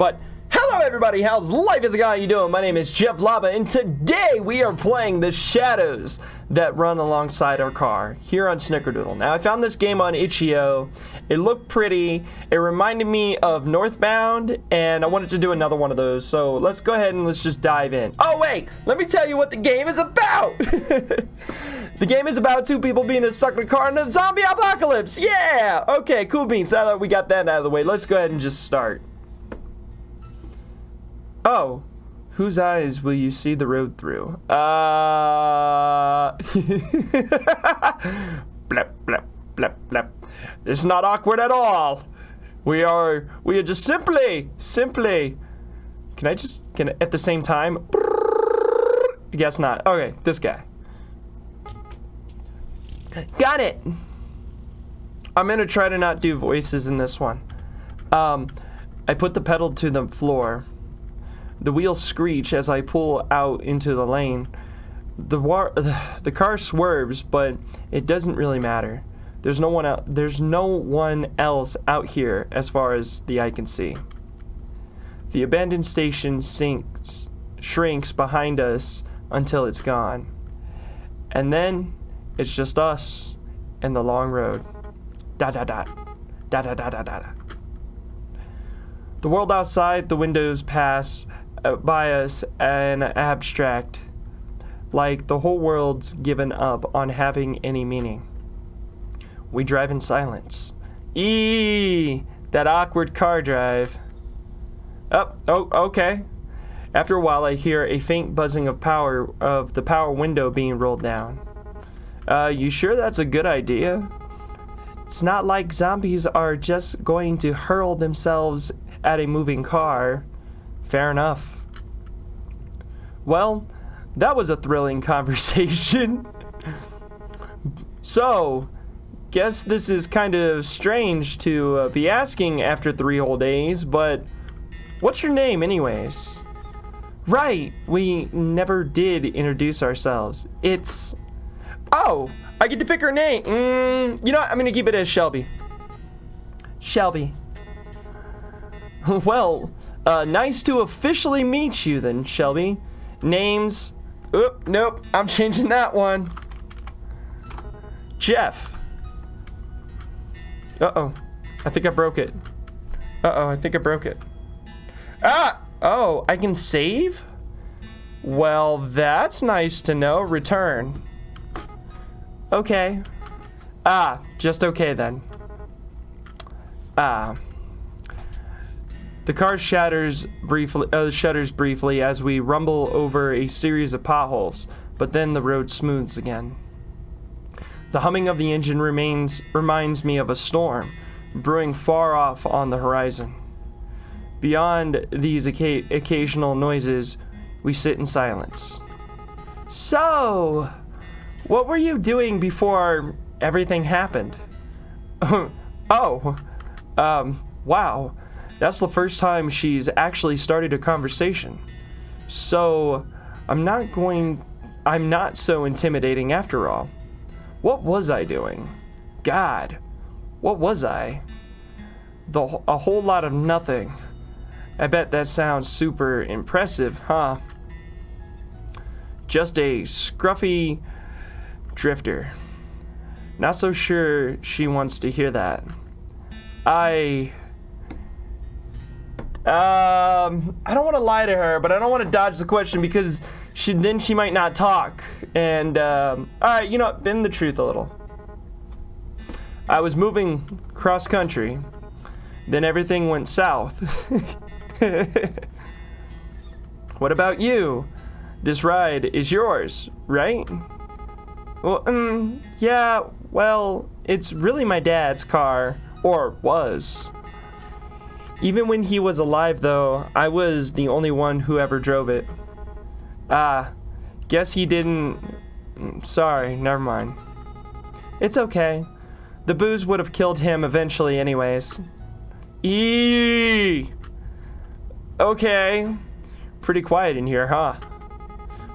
But hello everybody, how's life as a guy you doing? My name is Jeff Lava, and today we are playing the shadows that run alongside our car here on Snickerdoodle. Now I found this game on itch.io. It looked pretty, it reminded me of Northbound, and I wanted to do another one of those, so let's go ahead and let's just dive in. Oh wait, let me tell you what the game is about! The game is about two people being stuck in a car in a zombie apocalypse. Yeah! Okay, cool beans. Now that we got that out of the way, let's go ahead and just start. Oh, whose eyes will you see the road through? Blep, blep, blep, blep. It's not awkward at all. We are just simply. Can I at the same time? Guess not. Okay, this guy. Got it. I'm gonna try to not do voices in this one. I put the pedal to the floor. The wheels screech as I pull out into the lane. The car swerves, but it doesn't really matter. There's no one else out here as far as the eye can see. The abandoned station shrinks behind us until it's gone. And then it's just us and the long road. Da da da. Da da da da da. The world outside the windows pass by us an abstract, like the whole world's given up on having any meaning. We drive in silence. That awkward car drive. Oh, okay. After a while, I hear a faint buzzing of the power window being rolled down. You sure that's a good idea? It's not like zombies are just going to hurl themselves at a moving car. Fair enough. Well, that was a thrilling conversation. So, guess this is kind of strange to be asking after 3 whole days, but what's your name anyways? Right, we never did introduce ourselves. It's... Oh, I get to pick her name. You know what? I'm gonna keep it as Shelby. Shelby. Well, nice to officially meet you then, Shelby. Names. Oop, nope, I'm changing that one. Jeff. Uh-oh, I think I broke it. Ah! Oh, I can save? Well, that's nice to know. Return. Okay. Just okay then. The car shudders briefly as we rumble over a series of potholes, but then the road smooths again. The humming of the engine reminds me of a storm brewing far off on the horizon. Beyond these occasional noises, we sit in silence. So, what were you doing before everything happened? Wow. That's the first time she's actually started a conversation. So, I'm not so intimidating after all. What was I doing? God, what was I? A whole lot of nothing. I bet that sounds super impressive, huh? Just a scruffy drifter. Not so sure she wants to hear that. I don't want to lie to her, but I don't want to dodge the question because she might not talk. And, alright, you know what, bend the truth a little. I was moving cross country, then everything went south. What about you? This ride is yours, right? Well, yeah, well, it's really my dad's car, or was. Even when he was alive, though, I was the only one who ever drove it. Guess he didn't... Sorry, never mind. It's okay. The booze would have killed him eventually anyways. Okay. Pretty quiet in here, huh?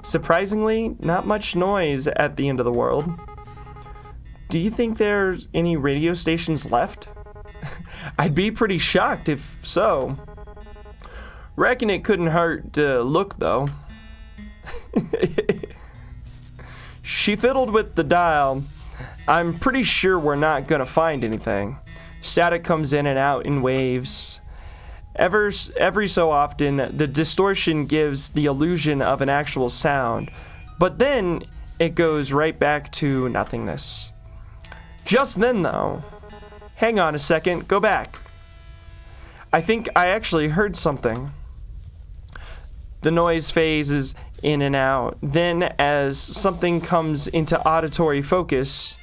Surprisingly, not much noise at the end of the world. Do you think there's any radio stations left? I'd be pretty shocked if so. Reckon it couldn't hurt to look, though. She fiddled with the dial. I'm pretty sure we're not gonna find anything. Static comes in and out in waves. Every so often, the distortion gives the illusion of an actual sound, but then it goes right back to nothingness. Just then, though, hang on a second, go back. I think I actually heard something. The noise phases in and out. Then, as something comes into auditory focus,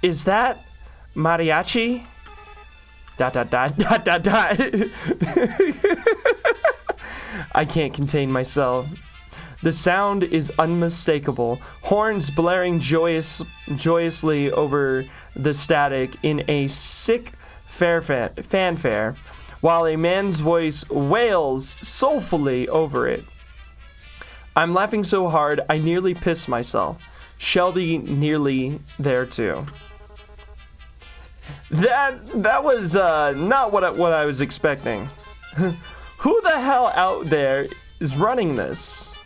is that Mariachi? ... I can't contain myself. The sound is unmistakable. Horns blaring joyously over the static in a sick fanfare, while a man's voice wails soulfully over it. I'm laughing so hard I nearly piss myself. Shelby nearly there too. That was not what I was expecting. Who the hell out there is running this?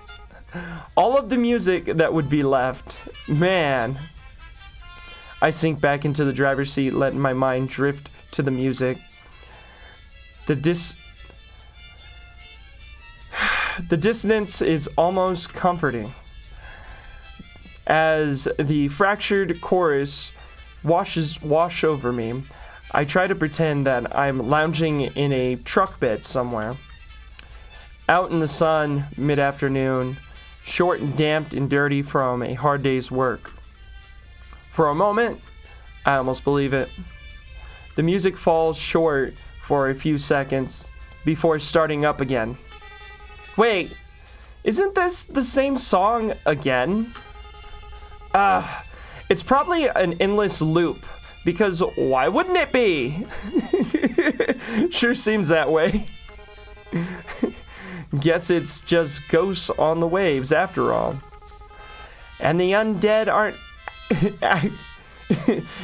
All of the music that would be left. Man. I sink back into the driver's seat, letting my mind drift to the music. The dissonance is almost comforting. As the fractured chorus wash over me, I try to pretend that I'm lounging in a truck bed somewhere. Out in the sun, mid-afternoon, short and damp and dirty from a hard day's work. For a moment, I almost believe it. The music falls short for a few seconds before starting up again. Wait, isn't this the same song again? It's probably an endless loop, because why wouldn't it be? Sure seems that way. Guess it's just ghosts on the waves after all. And the undead aren't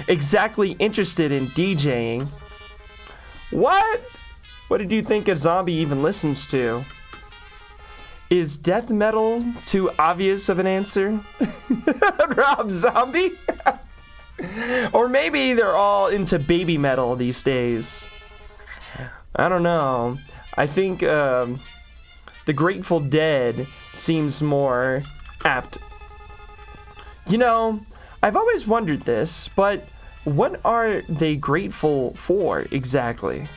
exactly interested in DJing. What? What did you think a zombie even listens to? Is death metal too obvious of an answer? Rob Zombie? Or maybe they're all into baby metal these days. I don't know. I think the Grateful Dead seems more apt. You know, I've always wondered this, but what are they grateful for exactly?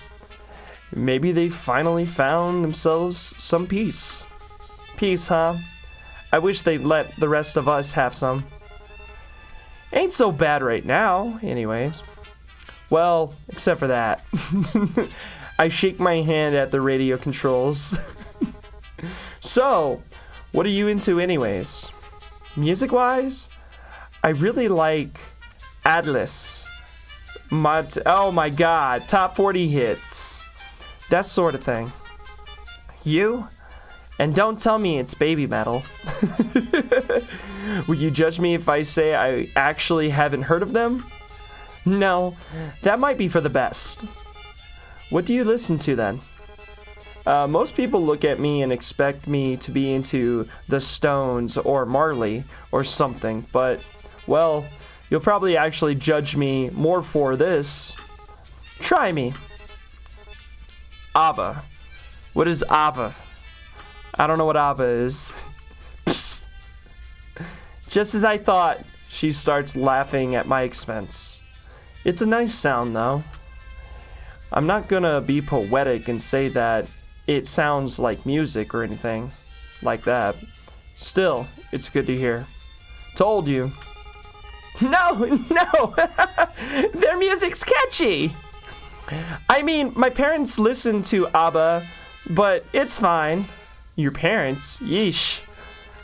Maybe they finally found themselves some peace. Peace, huh? I wish they'd let the rest of us have some. Ain't so bad right now, anyways. Well, except for that. I shake my hand at the radio controls. So, what are you into anyways? Music-wise? I really like Atlas. Oh my god, top 40 hits. That sort of thing. You? And don't tell me it's baby metal. Will you judge me if I say I actually haven't heard of them? No, that might be for the best. What do you listen to then? Most people look at me and expect me to be into the Stones or Marley or something, but, well, you'll probably actually judge me more for this. Try me. ABBA. What is ABBA? I don't know what ABBA is. Psst. Just as I thought, she starts laughing at my expense. It's a nice sound, though. I'm not gonna be poetic and say that it sounds like music or anything like that. Still, it's good to hear. Told you. No! Their music's catchy! I mean, my parents listen to ABBA, but it's fine. Your parents? Yeesh.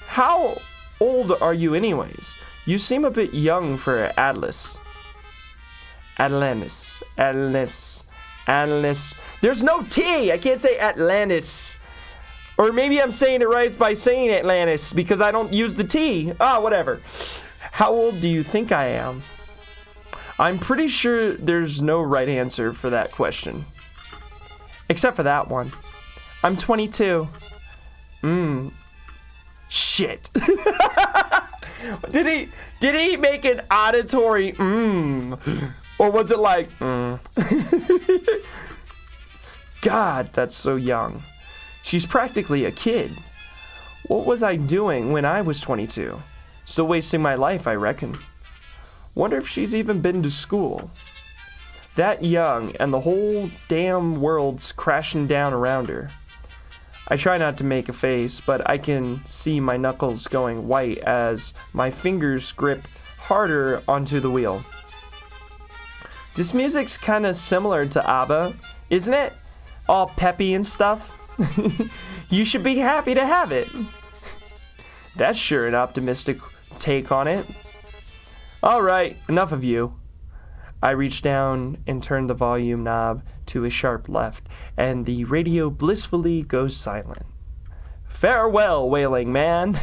How old are you anyways? You seem a bit young for Atlas. Atlantis. There's no T! I can't say Atlantis. Or maybe I'm saying it right by saying Atlantis because I don't use the T. Whatever. How old do you think I am? I'm pretty sure there's no right answer for that question. Except for that one. I'm 22. Shit. Did he make an auditory or was it like God, that's so young. She's practically a kid. What was I doing when I was 22? Still wasting my life, I reckon. Wonder if she's even been to school. That young, and the whole damn world's crashing down around her. I try not to make a face, but I can see my knuckles going white as my fingers grip harder onto the wheel. This music's kind of similar to ABBA, isn't it? All peppy and stuff. You should be happy to have it. That's sure an optimistic take on it. All right, enough of you. I reach down and turn the volume knob to a sharp left, and the radio blissfully goes silent. Farewell, wailing man.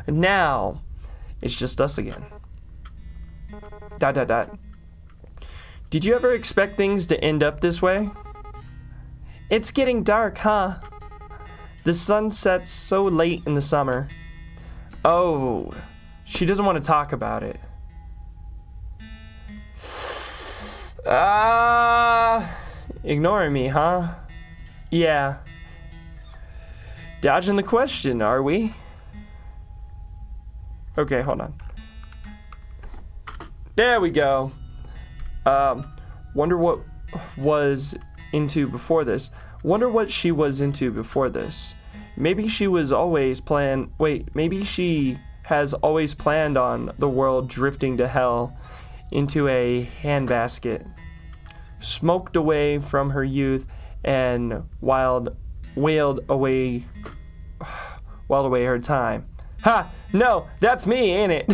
Now, it's just us again. ... Did you ever expect things to end up this way? It's getting dark, huh? The sun sets so late in the summer. Oh, she doesn't want to talk about it. Ignoring me, huh? Yeah. Dodging the question, are we? Okay, hold on. There we go. Wonder what was into before this. Wonder what she was into before this. Maybe she was always maybe she has always planned on the world drifting to hell into a handbasket. Smoked away from her youth and wailed away her time. Ha! No, that's me, ain't it?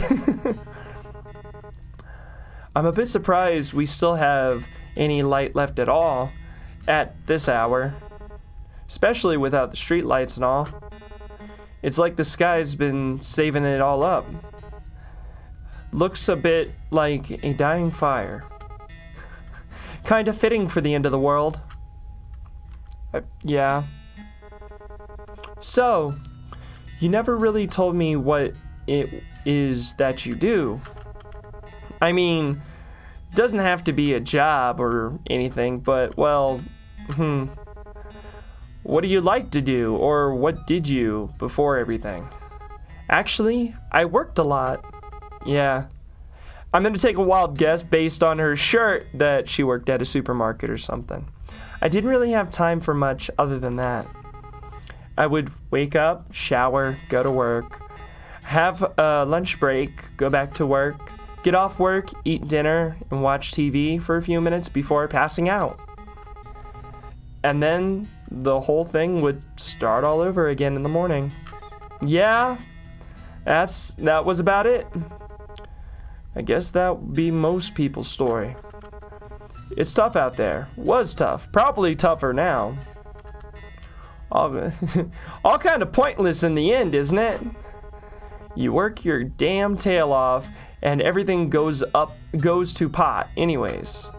I'm a bit surprised we still have any light left at all at this hour, especially without the street lights and all. It's like the sky's been saving it all up. Looks a bit like a dying fire. Kinda fitting for the end of the world. Yeah. So, you never really told me what it is that you do. I mean, doesn't have to be a job or anything, but, well, what do you like to do, or what did you before everything? Actually, I worked a lot. Yeah. I'm gonna take a wild guess based on her shirt that she worked at a supermarket or something. I didn't really have time for much other than that. I would wake up, shower, go to work, have a lunch break, go back to work, get off work, eat dinner, and watch TV for a few minutes before passing out. And then the whole thing would start all over again in the morning. Yeah, that was about it. I guess that would be most people's story. It's tough out there. Was tough. Probably tougher now. All kind of pointless in the end, isn't it? You work your damn tail off and everything goes to pot anyways.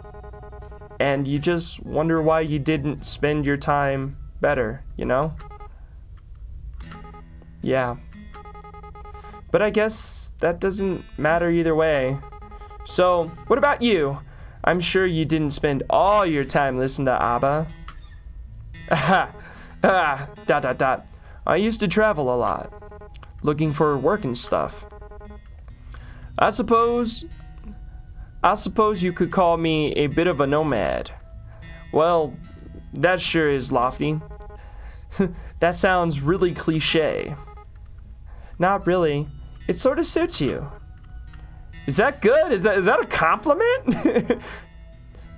And you just wonder why you didn't spend your time better, you know? Yeah. But I guess that doesn't matter either way. So, what about you? I'm sure you didn't spend all your time listening to ABBA. I used to travel a lot, looking for work and stuff. I suppose you could call me a bit of a nomad. Well, that sure is lofty. That sounds really cliche. Not really. It sort of suits you. Is that good? Is that a compliment?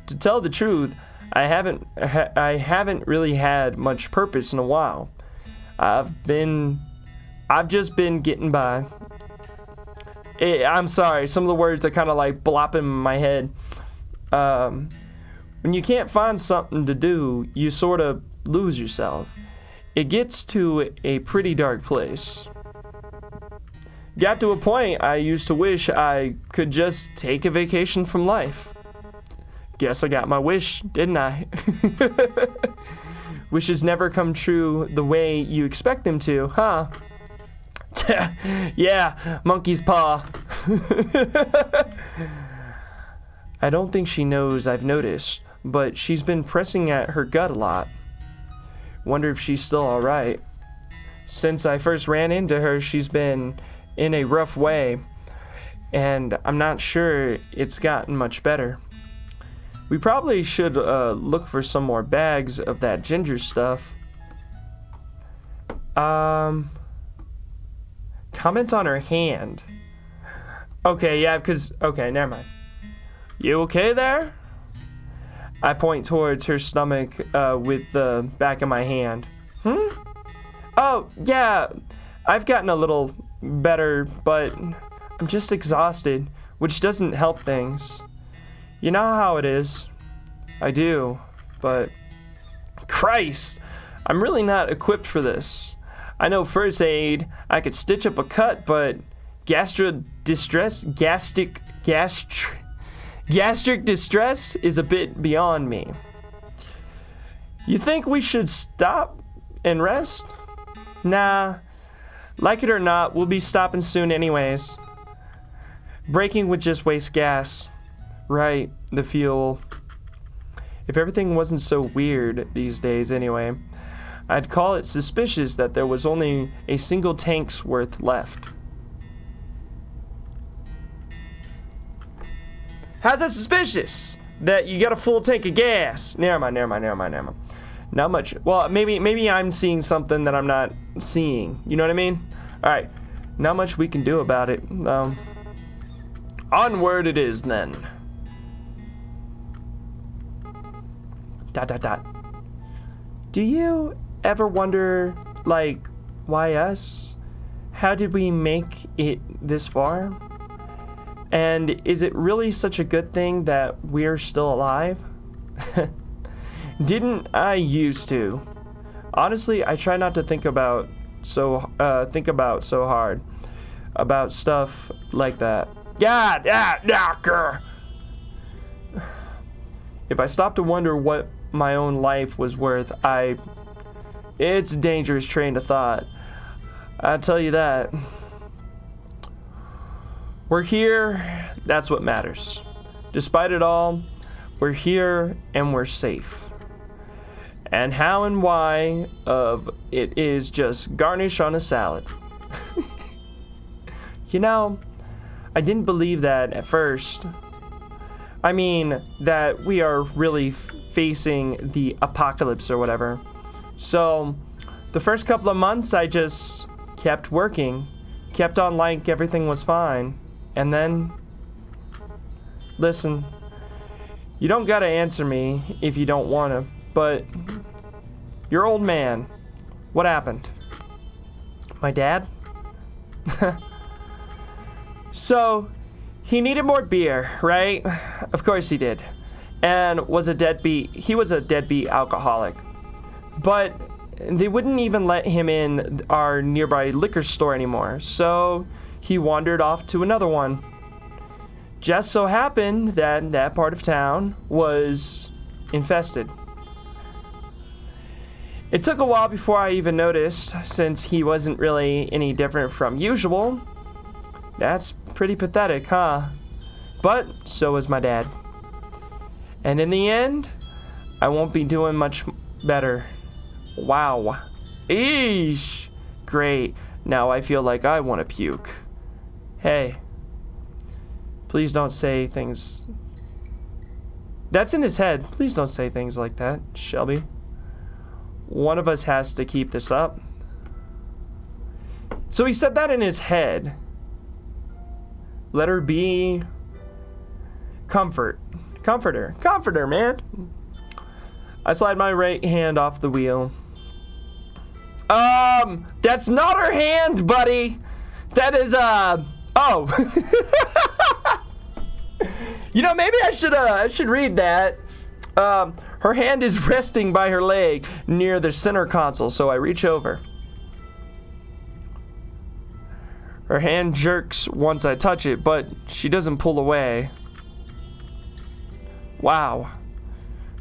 To tell the truth, I haven't really had much purpose in a while. I've just been getting by. I'm sorry, some of the words are kind of like blopping in my head. When you can't find something to do, you sort of lose yourself. It gets to a pretty dark place. got to a point I used to wish I could just take a vacation from life. Guess I got my wish, didn't I? Wishes never come true the way you expect them to, huh? Yeah, monkey's paw. I don't think she knows I've noticed, but she's been pressing at her gut a lot. Wonder if she's still alright. Since I first ran into her, she's been in a rough way, and I'm not sure it's gotten much better. We probably should look for some more bags of that ginger stuff. Comment on her hand. Okay, yeah, because... Okay, never mind. You okay there? I point towards her stomach with the back of my hand. Oh, yeah, I've gotten a little better, but I'm just exhausted, which doesn't help things. You know how it is. I do, but... Christ! I'm really not equipped for this. I know first aid, I could stitch up a cut, but gastric distress is a bit beyond me. You think we should stop and rest? Nah. Like it or not, we'll be stopping soon anyways. Braking would just waste gas. Right, the fuel. If everything wasn't so weird these days anyway, I'd call it suspicious that there was only a single tank's worth left. How's that suspicious? That you got a full tank of gas? Never mind. Not much. Well, maybe I'm seeing something that I'm not seeing. You know what I mean? Alright, not much we can do about it. Onward it is then. ... Do you ever wonder, like, why us? How did we make it this far? And is it really such a good thing that we're still alive? Didn't I used to? Honestly, I try not to think about so hard about stuff like that. If I stopped to wonder what my own life was worth, it's a dangerous train of thought. I'll tell you that. We're here, that's what matters. Despite it all, we're here and we're safe. And how and why of it is just garnish on a salad. You know, I didn't believe that at first. I mean, that we are really facing the apocalypse or whatever. So, the first couple of months I just kept working, kept on like everything was fine. And then, listen, you don't gotta answer me if you don't wanna, but your old man, what happened? My dad? So, he needed more beer, right? Of course he did. And he was a deadbeat alcoholic. But they wouldn't even let him in our nearby liquor store anymore, so he wandered off to another one. Just so happened that that part of town was infested. It took a while before I even noticed, since he wasn't really any different from usual. That's pretty pathetic, huh? But so was my dad. And in the end, I won't be doing much better. Wow. Eesh. Great. Now I feel like I want to puke. Hey. Please don't say things... That's in his head. Please don't say things like that, Shelby. One of us has to keep this up. So he said that in his head. Let her be... Comforter, man. I slide my right hand off the wheel. That's not her hand, buddy. That is, oh. You know, maybe I should read that. Her hand is resting by her leg near the center console, so I reach over. Her hand jerks once I touch it, but she doesn't pull away. Wow.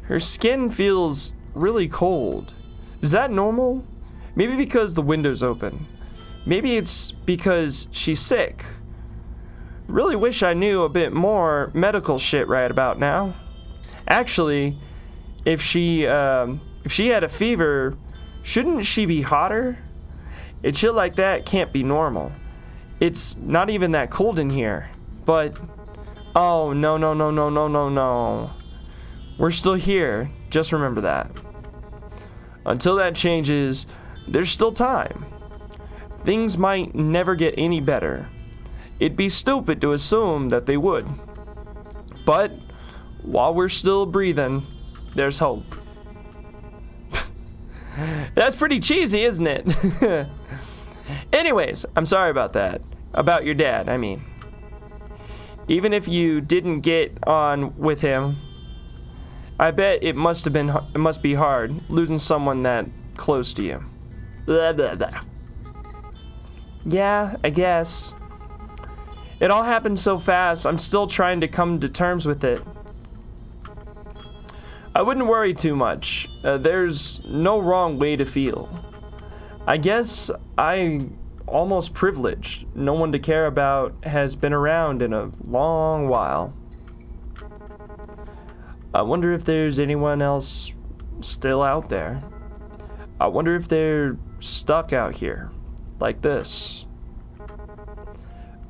Her skin feels really cold. Is that normal? Maybe because the window's open. Maybe it's because she's sick. Really wish I knew a bit more medical shit right about now. Actually, if she had a fever, shouldn't she be hotter? A shit like that can't be normal. It's not even that cold in here. But, oh, no. We're still here. Just remember that. Until that changes, there's still time. Things might never get any better. It'd be stupid to assume that they would. But, while we're still breathing, there's hope. That's pretty cheesy, isn't it? Anyways, I'm sorry about that. About your dad, I mean. Even if you didn't get on with him, I bet it must be hard losing someone that close to you. Blah, blah, blah. Yeah, I guess. It all happened so fast, I'm still trying to come to terms with it. I wouldn't worry too much. There's no wrong way to feel. I guess I'm almost privileged. No one to care about has been around in a long while. I wonder if there's anyone else still out there. I wonder if they're stuck out here, like this.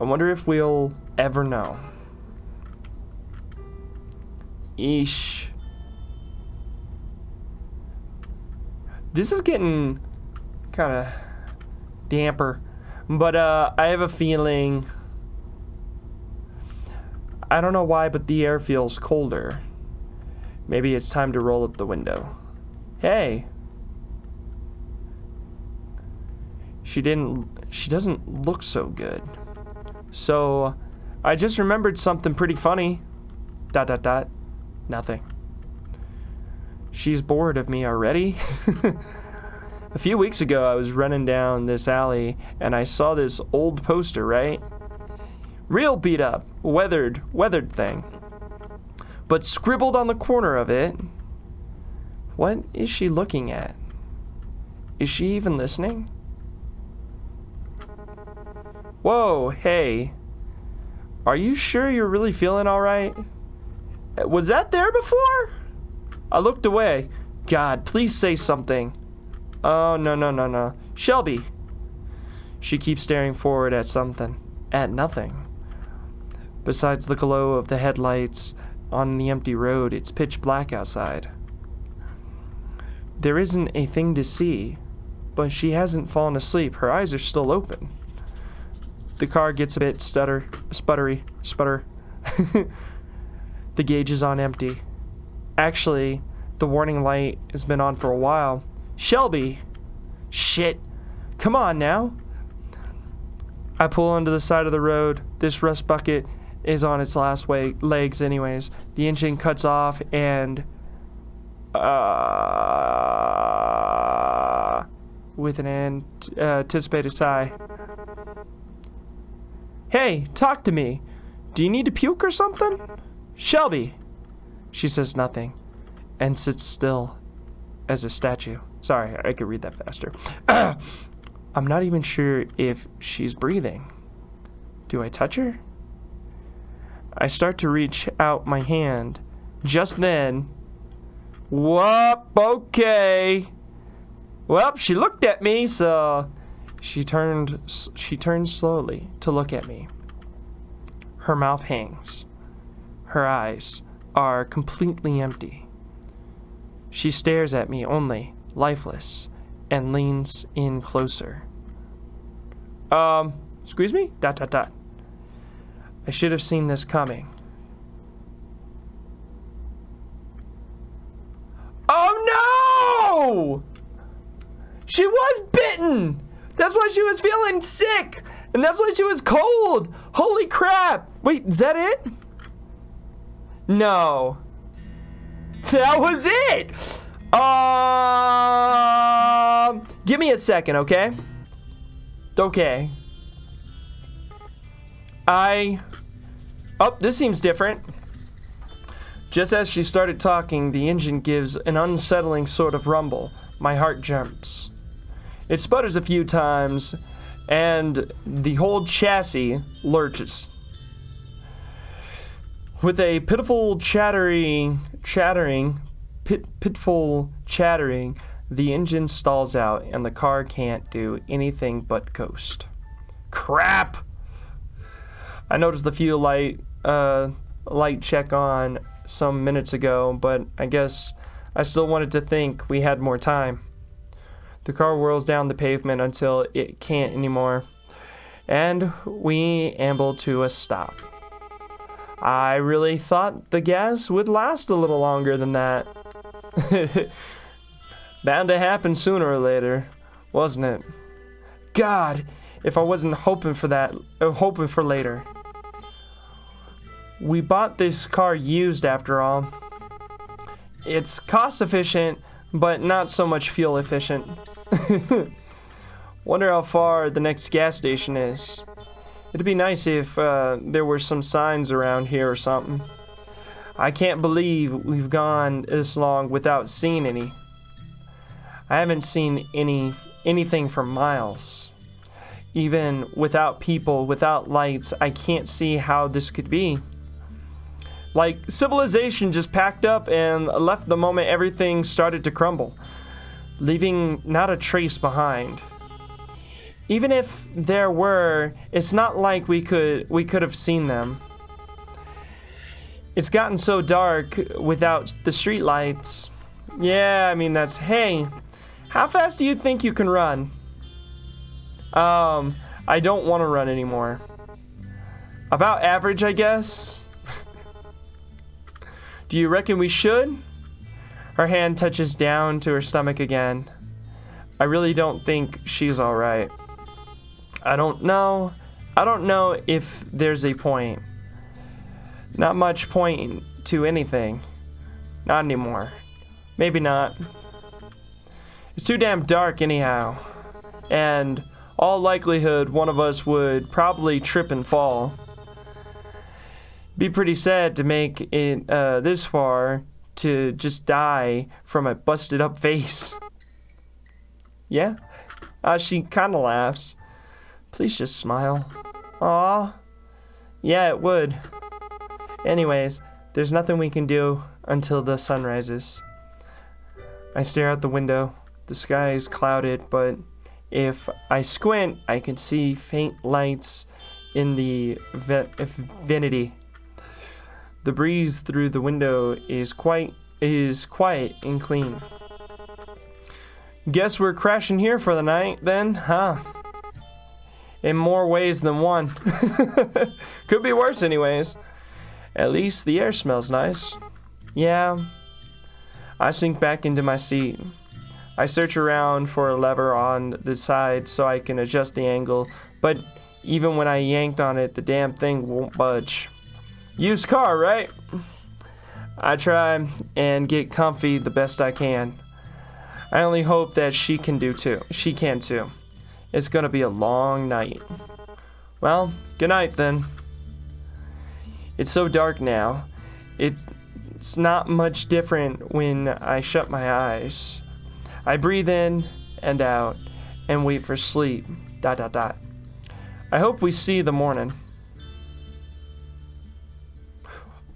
I wonder if we'll ever know. Eesh. This is getting kind of damper, but I have a feeling, I don't know why, but the air feels colder. Maybe it's time to roll up the window. Hey. She doesn't look so good. So, I just remembered something pretty funny. ... Nothing. She's bored of me already. A few weeks ago, I was running down this alley and I saw this old poster, right? Real beat up, weathered thing. But scribbled on the corner of it, what is she looking at? Is she even listening? Whoa, hey. Are you sure you're really feeling all right? Was that there before? I looked away. God, please say something. Oh, no. Shelby. She keeps staring forward at something. At nothing. Besides the glow of the headlights on the empty road, it's pitch black outside. There isn't a thing to see, but she hasn't fallen asleep. Her eyes are still open. The car gets a bit sputtery. The gauge is on empty. Actually, the warning light has been on for a while. Shelby! Shit! Come on now! I pull onto the side of the road. This rust bucket is on its last legs anyways. The engine cuts off and... with an anticipated sigh. Hey, talk to me. Do you need to puke or something? Shelby! She says nothing and sits still as a statue. Sorry, I could read that faster. I'm not even sure if she's breathing. Do I touch her? I start to reach out my hand. Just then, whoop, okay. Well, she looked at me, so she turned slowly to look at me. Her mouth hangs. Her eyes are completely empty. She stares at me only, lifeless, and leans in closer. Excuse me? ... I should have seen this coming. Oh no! She was bitten! That's why she was feeling sick! And that's why she was cold! Holy crap! Wait, is that it? No. That was it! Give me a second, okay? Okay. Oh, this seems different. Just as she started talking, the engine gives an unsettling sort of rumble. My heart jumps. It sputters a few times, and the whole chassis lurches. With a pitiful pitful chattering, the engine stalls out, and the car can't do anything but coast. Crap! I noticed the fuel light check on some minutes ago, but I guess I still wanted to think we had more time. The car whirls down the pavement until it can't anymore, and we amble to a stop. I really thought the gas would last a little longer than that. Bound to happen sooner or later, wasn't it? God, if I wasn't hoping for later. We bought this car used after all. It's cost efficient, but not so much fuel efficient. Wonder how far the next gas station is. It'd be nice if there were some signs around here or something. I can't believe we've gone this long without seeing any. I haven't seen anything for miles. Even without people, without lights, I can't see how this could be. Like, civilization just packed up and left the moment everything started to crumble, leaving not a trace behind. Even if there were, it's not like we could have seen them. It's gotten so dark without the street lights. Yeah, I mean, hey, how fast do you think you can run? I don't want to run anymore. About average, I guess. Do you reckon we should? Her hand touches down to her stomach again. I really don't think she's all right. I don't know if there's a point. Not much point to anything. Not anymore. Maybe not. It's too damn dark anyhow. And all likelihood one of us would probably trip and fall. Be pretty sad to make it this far to just die from a busted up face. Yeah? She kinda laughs. Please just smile. Aw. Yeah, it would. Anyways, there's nothing we can do until the sun rises. I stare out the window. The sky is clouded, but if I squint, I can see faint lights in the vanity. The breeze through the window is quiet and clean. Guess we're crashing here for the night then, huh? In more ways than one. Could be worse anyways. At least the air smells nice. Yeah. I sink back into my seat. I search around for a lever on the side so I can adjust the angle, but even when I yanked on it, the damn thing won't budge. Used car, right? I try and get comfy the best I can. I only hope that she can too. It's gonna be a long night. Well, good night then. It's so dark now. It's not much different when I shut my eyes. I breathe in and out and wait for sleep. ... I hope we see the morning.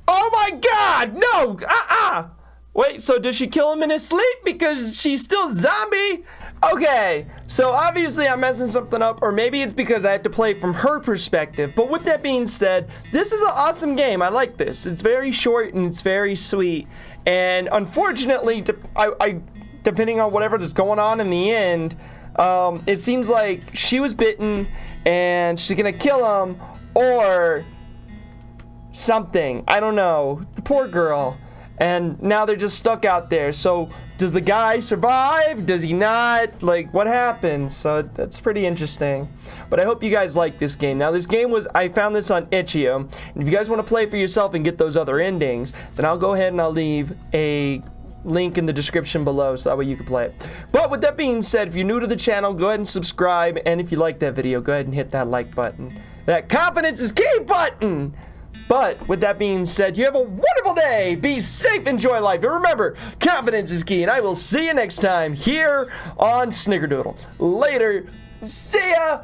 Oh my God! No! Wait, so did she kill him in his sleep because she's still zombie? Okay, so obviously I'm messing something up, or maybe it's because I have to play from her perspective. But with that being said, this is an awesome game. I like this. It's very short and it's very sweet. And unfortunately, depending on whatever's going on in the end, it seems like she was bitten and she's gonna kill him, or something. I don't know. The poor girl. And now they're just stuck out there. So does the guy survive? Does he not? Like, what happens? So that's pretty interesting. But I hope you guys like this game. Now, this game I found this on itch.io. And if you guys want to play for yourself and get those other endings, then I'll go ahead and I'll leave a link in the description below so that way you can play it. But with that being said, if you're new to the channel, go ahead and subscribe. And if you like that video, go ahead and hit that like button. that confidence is key button. But with that being said, you have a wonderful day. Be safe, enjoy life, and remember, confidence is key. And I will see you next time here on Snickerdoodle. Later. See ya.